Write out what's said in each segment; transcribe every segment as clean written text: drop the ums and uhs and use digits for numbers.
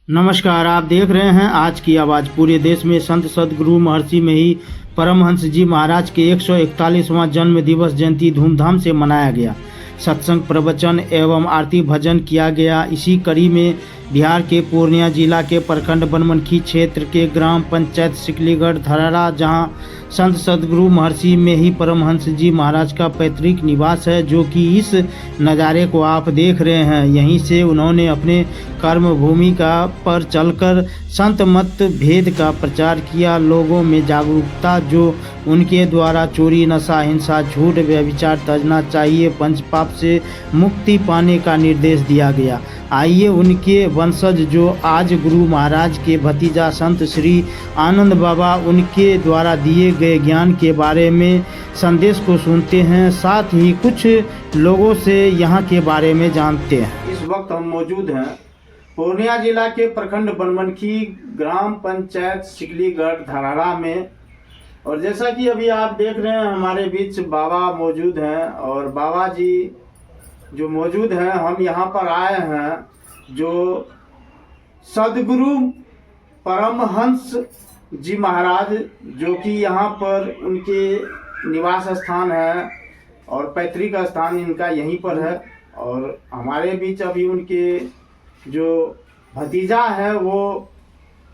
नमस्कार, आप देख रहे हैं आज की आवाज़। पूरे देश में संत सद्गुरु महर्षि में ही परमहंस जी महाराज के 141वां जन्म दिवस जयंती धूमधाम से मनाया गया। सत्संग, प्रवचन एवं आरती भजन किया गया। इसी कड़ी में बिहार के पूर्णिया जिला के प्रखंड बनमनखी क्षेत्र के ग्राम पंचायत सिकलीगढ़ धरारा, जहां संत सद्गुरु महर्षि में ही परमहंस जी महाराज का पैतृक निवास है, जो कि इस नज़ारे को आप देख रहे हैं। यहीं से उन्होंने अपने कर्म भूमि का पर चलकर संत मत भेद का प्रचार किया। लोगों में जागरूकता जो उनके द्वारा चोरी, नशा, हिंसा, झूठ, व्यभिचार तजना चाहिए, पंचपाप से मुक्ति पाने का निर्देश दिया गया। आइए उनके वंशज जो आज गुरु महाराज के भतीजा संत श्री आनंद बाबा, उनके द्वारा दिए गए ज्ञान के बारे में संदेश को सुनते हैं, साथ ही कुछ लोगों से यहाँ के बारे में जानते हैं। इस वक्त हम मौजूद हैं पूर्णिया जिला के प्रखंड बनमनखी ग्राम पंचायत सिकलीगढ़ धरारा में, और जैसा कि अभी आप देख रहे हैं हमारे बीच बाबा मौजूद हैं। और बाबा जी जो मौजूद हैं, हम यहाँ पर आए हैं जो सद्गुरु परमहंस जी महाराज, जो कि यहाँ पर उनके निवास स्थान है और पैतृक स्थान इनका यहीं पर है। और हमारे बीच अभी उनके जो भतीजा है वो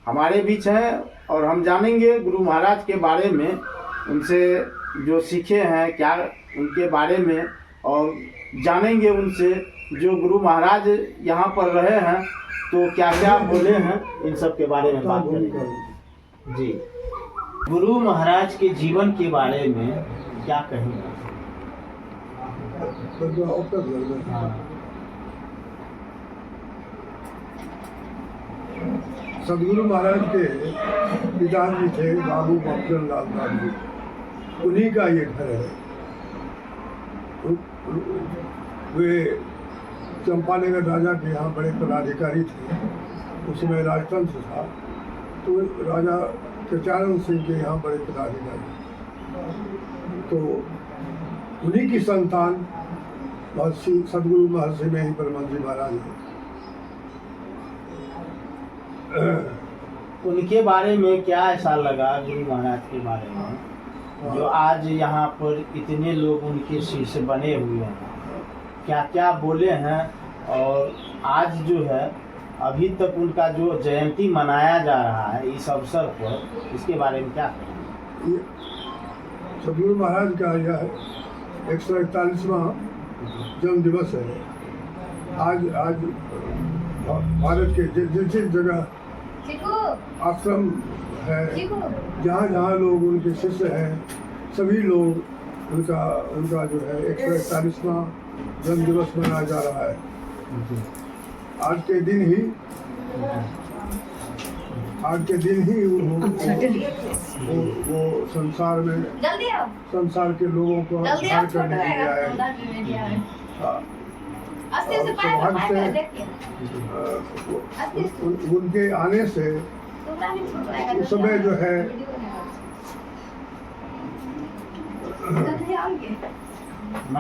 हमारे बीच हैं, और हम जानेंगे गुरु महाराज के बारे में, उनसे जो सीखे हैं क्या उनके बारे में, और जानेंगे उनसे जो गुरु महाराज यहाँ पर रहे हैं तो क्या क्या बोले हैं, इन सब के बारे में बात करेंगे। जी, गुरु महाराज के जीवन के बारे में क्या कहेंगे? सदगुरु महाराज के पिताजी थे बाबू बप्पन लाल नाथ जी, उन्हीं का ये घर है। वे चंपानेर राजा के यहाँ बड़े पदाधिकारी थे। उसमें राजतंत्र था तो राजा चचारण सिंह के यहाँ बड़े पदाधिकारी, तो उन्हीं की संतान महर्षि सदगुरु महर्षि में ही परमहंस जी महाराज है। उनके बारे में क्या ऐसा लगा गुरु महाराज के बारे में, जो आज यहाँ पर इतने लोग उनके शिष्य बने हुए हैं, क्या क्या बोले हैं? और आज जो है अभी तक उनका जो जयंती मनाया जा रहा है इस अवसर पर, इसके बारे में क्या कहें? सदगुरु महाराज का यह 141वां जन्म दिवस है। आज भारत के जिस जगह आश्रम है, जहाँ जहाँ लोग उनके शिष्य हैं, सभी लोग उनका जो है 141वां जन्म दिवस मनाया जा रहा है। आज के दिन ही वो संसार के लोगों को उद्धार करने के लिए आए। उनके आने से उस समय जो है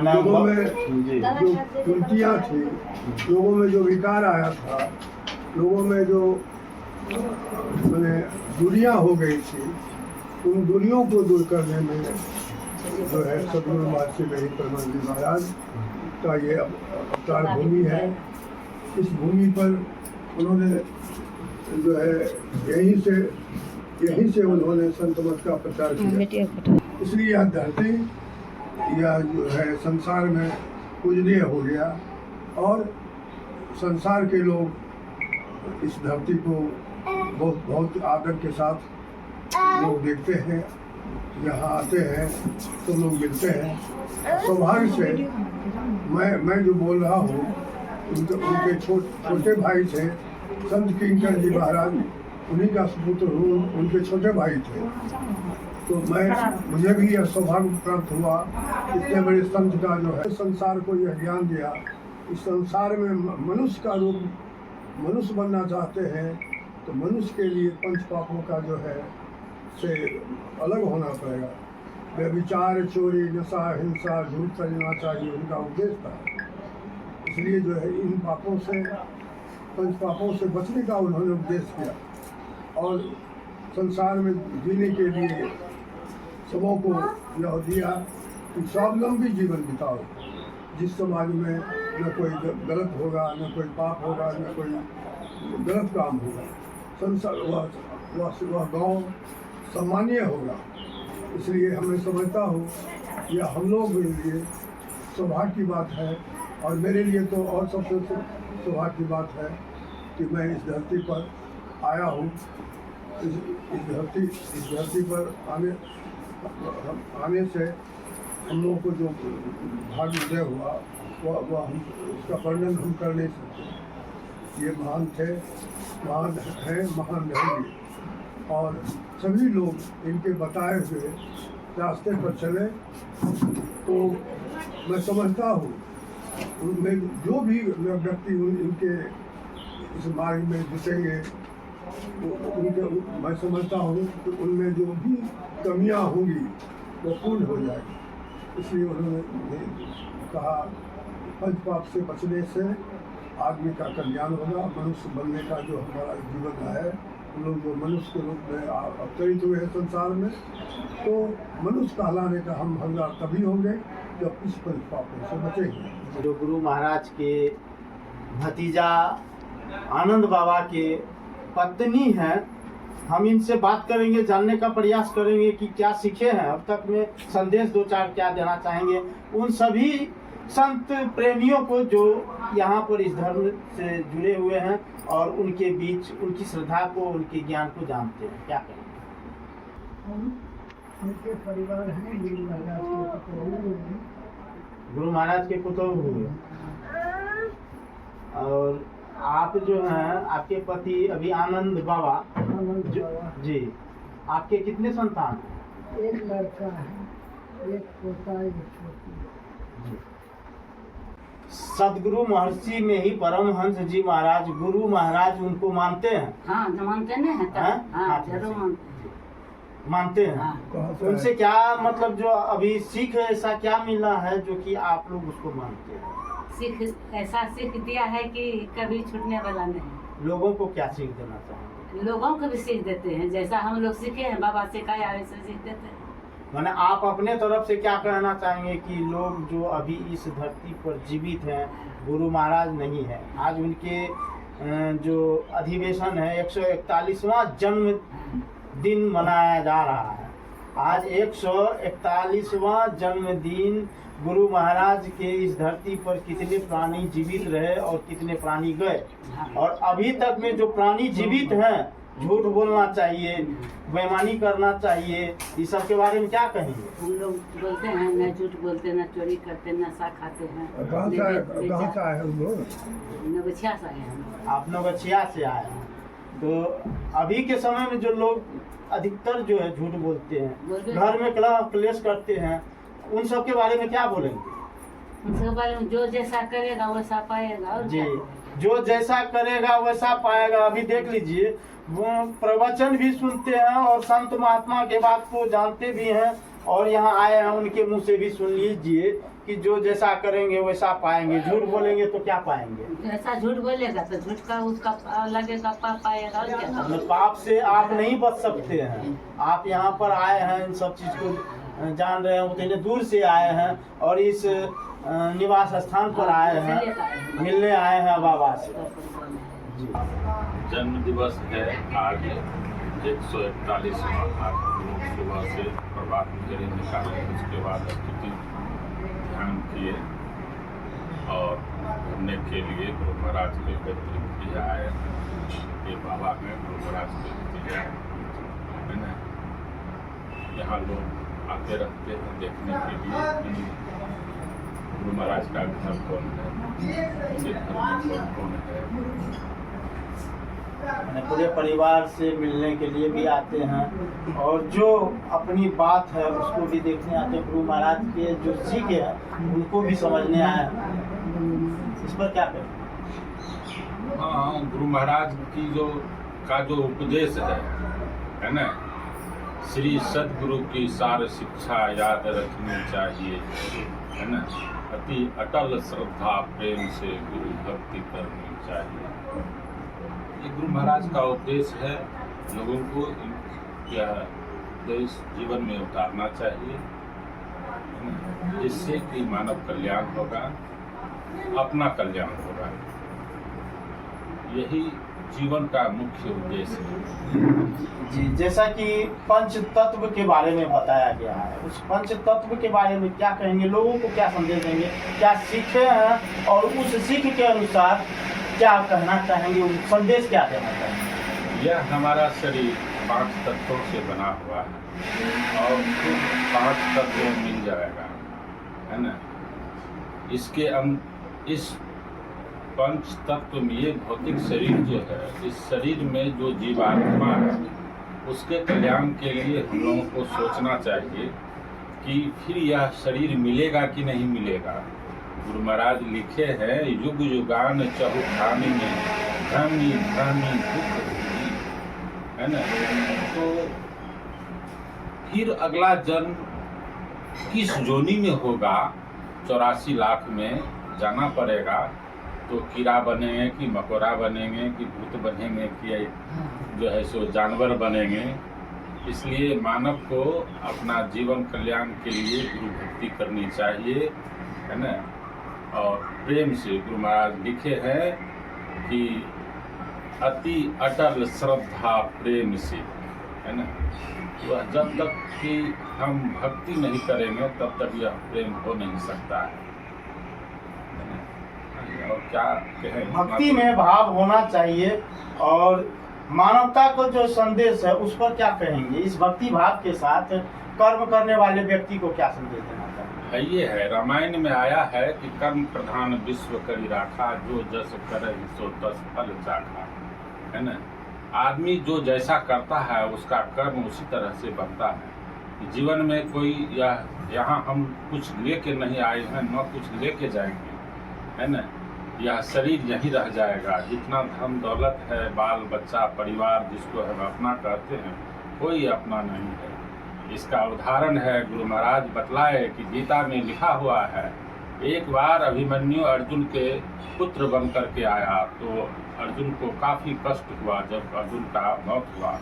लोगों में जो त्रुटियाँ थी, लोगों में जो विकार आया था, लोगों में जो मैंने दूरियाँ हो गई थी, उन दूरियों को दूर करने में जो है सदगुरु महर्षि में ही परमहंस जी महाराज का ये अवतार भूमि है। इस भूमि पर उन्होंने जो है यहीं से उन्होंने संत मत का प्रचार किया। इसलिए यह धरती या जो है संसार में पूजनीय हो गया, और संसार के लोग इस धरती को बहुत आदर के साथ लोग देखते हैं, यहाँ आते हैं तो लोग मिलते हैं। सौभाग्य से मैं जो बोल रहा हूँ, उनके छोटे भाई थे संत किंकर जी महाराज, उन्हीं का सुपुत्र हूँ, उनके छोटे भाई थे। तो मुझे भी यह सौभाग्य प्राप्त हुआ, इतने बड़े संत का जो है संसार को यह ज्ञान दिया। इस संसार में मनुष्य का रूप मनुष्य बनना चाहते हैं तो मनुष्य के लिए पंच पापों का जो है से अलग होना पड़ेगा। व्यभिचार, चोरी, नशा, हिंसा, झूठ करना चाहिए, उनका उद्देश्य था। इसलिए जो है इन पापों से पंच पापों से बचने का उन्होंने उपदेश किया और संसार में जीने के लिए सबों को यह दिया कि स्वावलंबी जीवन बिताओ, जिस समाज में न कोई गलत होगा, न कोई पाप होगा, न कोई गलत काम होगा, संसार वह गाँव सम्मानीय होगा। इसलिए हमें समझता हूँ यह हम लोग के लिए सौभाग्य की बात है और मेरे लिए तो और सबसे सौभाग्य की बात है कि मैं इस धरती पर आया हूँ। इस धरती पर आने से हम लोगों को जो भाग्य उदय हुआ वह उसका वर्णन हम कर नहीं सकते। ये महान थे, महान है, महान रहेंगे और सभी लोग इनके बताए हुए रास्ते पर चले तो मैं समझता हूँ उनमें जो भी व्यक्ति इनके इस मार्ग में जुटेंगे उनके मैं समझता हूँ कि उनमें जो भी कमियाँ होंगी वो पूर्ण हो जाएगी। इसलिए उन्होंने कहा पंच पाप से बचने से आदमी का कल्याण होगा। मनुष्य बनने का जो हमारा जीवन है, हम लोग जो मनुष्य के रूप में अवतरित हुए हैं संसार में, तो मनुष्य कहलाने का हम हकदार तभी होंगे जब इस पंच पापों से बचेंगे। जो गुरु महाराज के भतीजा आनंद बाबा के पत्नी हैं, हम इनसे बात करेंगे, जानने का प्रयास करेंगे कि क्या सीखे हैं अब तक में, संदेश दो चार क्या देना चाहेंगे उन सभी संत प्रेमियों को जो यहाँ पर इस धर्म से जुड़े हुए हैं और उनके बीच उनकी श्रद्धा को, उनके ज्ञान को जानते हैं। क्या करेंगे? उनके परिवार हैं गुरु महाराज के पुत्र हुए और आप जो हैं, आपके पति अभी आनंद बाबा जी, आपके कितने संतान हैं? एक लड़का है, एक पोता, एक पोती। सदगुरु महर्षि में ही परमहंस जी महाराज, गुरु महाराज उनको मानते हैं? हाँ, मानते नहीं है, जरूर मानते हैं। हाँ। उनसे क्या मतलब जो अभी सीख है, ऐसा क्या मिला है जो कि आप लोग उसको मानते हैं? सीख ऐसा सीख दिया है कि कभी छूटने वाला नहीं। लोगों को क्या सीख देना चाहेंगे? लोगों को भी सीख देते हैं, जैसा हम लोग सीखे हैं, बाबा सिखाया वैसे सीख देते हैं। मैंने आप अपने तरफ से क्या कहना चाहेंगे कि लोग जो अभी इस धरती पर जीवित हैं, गुरु महाराज नहीं है, आज उनके जो अधिवेशन है 141वां जन्म दिन मनाया जा रहा है। आज 141वां जन्मदिन गुरु महाराज के इस धरती पर कितने प्राणी जीवित रहे और कितने प्राणी गए, और अभी तक में जो प्राणी जीवित हैं, झूठ बोलना चाहिए, बेईमानी करना चाहिए, इस सब के बारे में क्या कहेंगे? हम लोग बोलते हैं न झूठ बोलते, न चोरी करते, नशा खाते हैं। कहाँ से आए हम लोग? नवगछिया से आए हैं। आप नवगछिया से आए हैं, तो अभी के समय में जो लोग अधिकतर जो है झूठ बोलते हैं, घर में क्लेश करते हैं, उन सब के बारे में क्या बोलेंगे? उन सब बारे में जो जैसा करेगा वैसा पाएगा। और जी, जो जैसा करेगा वैसा पाएगा। अभी देख लीजिए, वो प्रवचन भी सुनते हैं और संत महात्मा के बात को जानते भी हैं, और यहाँ आए हैं, उनके मुंह से भी सुन लीजिए कि जो जैसा करेंगे वैसा पाएंगे। झूठ बोलेंगे तो क्या पाएंगे? जैसा झूठ बोलेगा तो झूठ का उसका लगेगा, पाप पाएगा। और क्या? पाप से आप नहीं बच सकते हैं। आप यहाँ पर आए हैं, इन सब चीज को जान रहे हैं, उतने दूर से आए हैं और इस निवास स्थान पर आए हैं, मिलने आए हैं बाबा से। जी, जन्म दिवस है आज 141वां। सुबह से प्रभात फेरी निकाले, उसके बाद स्तुति ध्यान किए और घूमने के लिए गुरु महाराज के भतीजा आए। ये बाबा हैं, गुरु महाराज के भतीजा है ना। यहाँ लोग आते रहते हैं देखने के लिए कि गुरु महाराज का घर कौन है, उनके घर में कौन है। पूरे परिवार से मिलने के लिए भी आते हैं और जो अपनी बात है उसको भी देखने आते हैं। गुरु महाराज के जो सीख है उनको भी समझने आए हैं। इस पर क्या कहें? हाँ, गुरु महाराज की जो उपदेश है ना, श्री सदगुरु की सार शिक्षा याद रखनी चाहिए, है ना। अति अटल श्रद्धा प्रेम से गुरु भक्ति करनी चाहिए। ये गुरु महाराज का उपदेश है, लोगों को यह देश जीवन में उतारना चाहिए, जिससे कि मानव कल्याण होगा, अपना कल्याण होगा। यही जीवन का मुख्य उद्देश्य है। जी, जैसा कि पंच तत्व के बारे में बताया गया है, उस पंच तत्व के बारे में क्या कहेंगे, लोगों को क्या संदेश देंगे, क्या सीखे हैं और उस सीख के अनुसार क्या कहना चाहेंगे, संदेश क्या देना चाहेंगे? यह हमारा शरीर 5 तत्वों से बना हुआ है और खुद 5 तत्व मिल जाएगा, है ना। इस पंच तत्व में ये भौतिक शरीर जो है, इस शरीर में जो जीवात्मा है, उसके कल्याण के लिए हम लोगों को सोचना चाहिए कि फिर यह शरीर मिलेगा कि नहीं मिलेगा। गुरु महाराज लिखे हैं, युग युगान चहुखानी में धर्मी धर्मी दुख भोगी, है ना। तो फिर अगला जन्म किस जोनी में होगा, 84 लाख में जाना पड़ेगा। तो कीड़ा बनेंगे कि मकोड़ा बनेंगे कि भूत बनेंगे कि जो है सो जानवर बनेंगे। इसलिए मानव को अपना जीवन कल्याण के लिए गुरु भक्ति करनी चाहिए, है ना। और प्रेम से गुरु महाराज लिखे हैं कि अति अटल श्रद्धा प्रेम से, है ना। तो जब तक कि हम भक्ति नहीं करेंगे तब तक यह प्रेम हो नहीं सकता है। और क्या कहें, भक्ति में भाव होना चाहिए और मानवता को जो संदेश है उस पर क्या कहेंगे? इस भक्ति भाव के साथ कर्म करने वाले व्यक्ति को क्या संदेश देना चाहिए? ये है, रामायण में आया है कि कर्म प्रधान विश्व करी राखा, जो जस करे सो तस फल चाखा, है ना। आदमी जो जैसा करता है उसका कर्म उसी तरह से बनता है। जीवन में कोई यहाँ हम कुछ लेके नहीं आए हैं, न कुछ लेके जाएंगे, है ना। यह शरीर यही रह जाएगा। जितना धन दौलत है, बाल बच्चा परिवार जिसको हम अपना कहते हैं, कोई अपना नहीं है। इसका उदाहरण है, गुरु महाराज बतलाए कि गीता में लिखा हुआ है, एक बार अभिमन्यु अर्जुन के पुत्र बन करके आया तो अर्जुन को काफ़ी कष्ट हुआ। जब अर्जुन का मौत हुआ,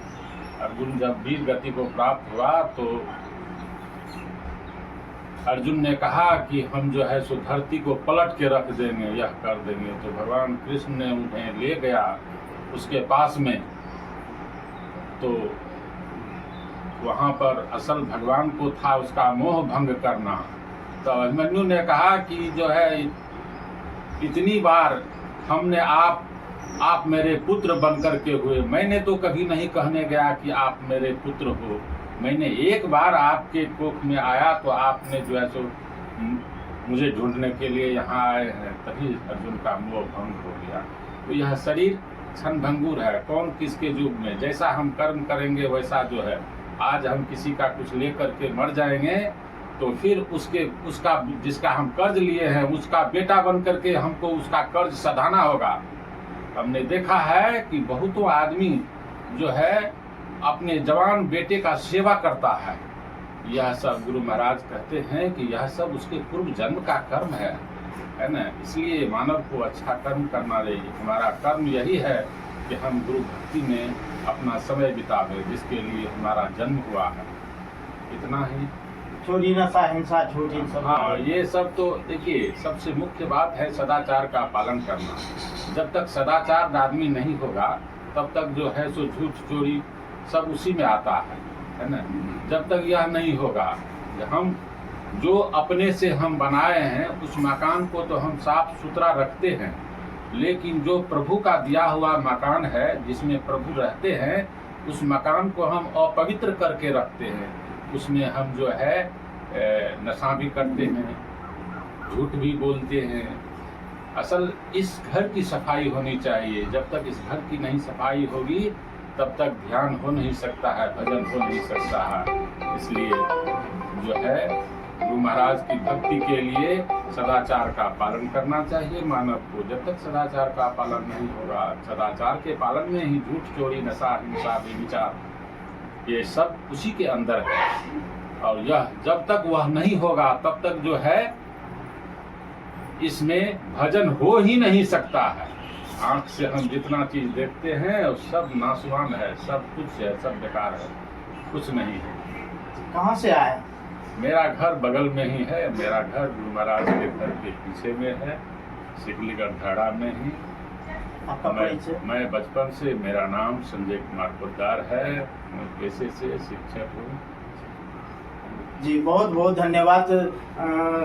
अर्जुन जब वीर गति को प्राप्त हुआ तो अर्जुन ने कहा कि हम जो है सो धरती को पलट के रख देंगे, यह कर देंगे। तो भगवान कृष्ण ने उन्हें ले गया उसके पास में, तो वहाँ पर असल भगवान को था उसका मोह भंग करना। तो अभिमन्यु ने कहा कि जो है इतनी बार हमने आप मेरे पुत्र बन करके हुए, मैंने तो कभी नहीं कहने गया कि आप मेरे पुत्र हो। मैंने एक बार आपके कोख में आया तो आपने जो है सो मुझे ढूंढने के लिए यहाँ आए हैं, तभी अर्जुन का मोह भंग हो गया। तो यह शरीर क्षण भंगुर है, कौन किसके युग में जैसा हम कर्म करेंगे वैसा जो है। आज हम किसी का कुछ लेकर के मर जाएंगे तो फिर उसका जिसका हम कर्ज लिए हैं उसका बेटा बन करके हमको उसका कर्ज सधाना होगा। हमने देखा है कि बहुतों आदमी जो है अपने जवान बेटे का सेवा करता है। यह सब गुरु महाराज कहते हैं कि यह सब उसके पूर्व जन्म का कर्म है ना। इसलिए मानव को अच्छा कर्म करना चाहिए। हमारा कर्म यही है कि हम गुरु भक्ति में अपना समय बितावे, जिसके लिए हमारा जन्म हुआ है। इतना ही। चोरी नशा हिंसा झूठ इन सब, हाँ, ये सब तो देखिए सबसे मुख्य बात है सदाचार का पालन करना। जब तक सदाचार आदमी नहीं होगा तब तक जो है सो झूठ चोरी सब उसी में आता है ना। जब तक यह नहीं होगा, हम जो अपने से हम बनाए हैं उस मकान को तो हम साफ सुथरा रखते हैं, लेकिन जो प्रभु का दिया हुआ मकान है जिसमें प्रभु रहते हैं उस मकान को हम अपवित्र करके रखते हैं। उसमें हम जो है नशा भी करते हैं, झूठ भी बोलते हैं। असल इस घर की सफाई होनी चाहिए। जब तक इस घर की नहीं सफाई होगी तब तक ध्यान हो नहीं सकता है, भजन हो नहीं सकता है। इसलिए जो है गुरु महाराज की भक्ति के लिए सदाचार का पालन करना चाहिए मानव को। जब तक सदाचार का पालन नहीं होगा, सदाचार के पालन में ही झूठ चोरी नशा हिंसा व्यभिचार ये सब उसी के अंदर है। और यह जब तक वह नहीं होगा तब तक जो है इसमें भजन हो ही नहीं सकता है। आँख से हम जितना चीज़ देखते हैं वो सब नासवान है, सब कुछ है, सब बेकार है, कुछ नहीं है। कहाँ से आए? मेरा घर बगल में ही है। मेरा घर गुरु महाराज के घर के पीछे में है, सिकलीगढ़ धाड़ा में ही। आपका परिचय? मैं बचपन से, मेरा नाम संजय कुमार पोद्दार है। मैं पेशे से शिक्षक हूँ। जी बहुत बहुत धन्यवाद।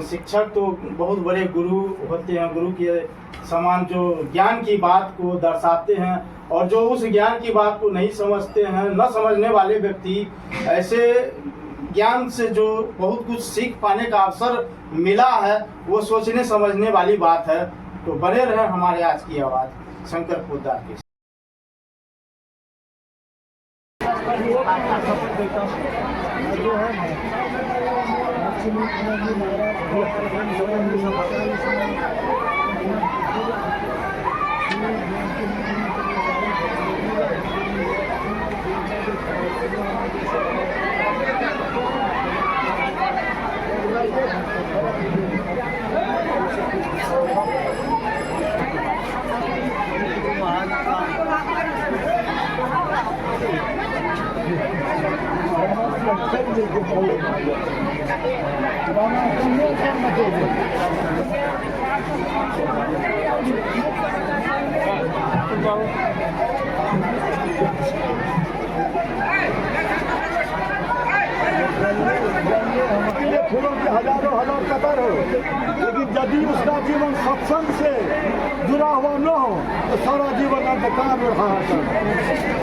शिक्षक तो बहुत बड़े गुरु होते हैं, गुरु के समान जो ज्ञान की बात को दर्शाते हैं, और जो उस ज्ञान की बात को नहीं समझते हैं, न समझने वाले व्यक्ति, ऐसे ज्ञान से जो बहुत कुछ सीख पाने का अवसर मिला है, वो सोचने समझने वाली बात है। तो बने रहे हमारे आज की आवाज़ शंकर पोद्दार के। फूलों की हजारों हजार कतर हो, लेकिन यदि उसका जीवन सत्संग से जुड़ा हुआ न हो तो सारा जीवन अंधकार में रहा है।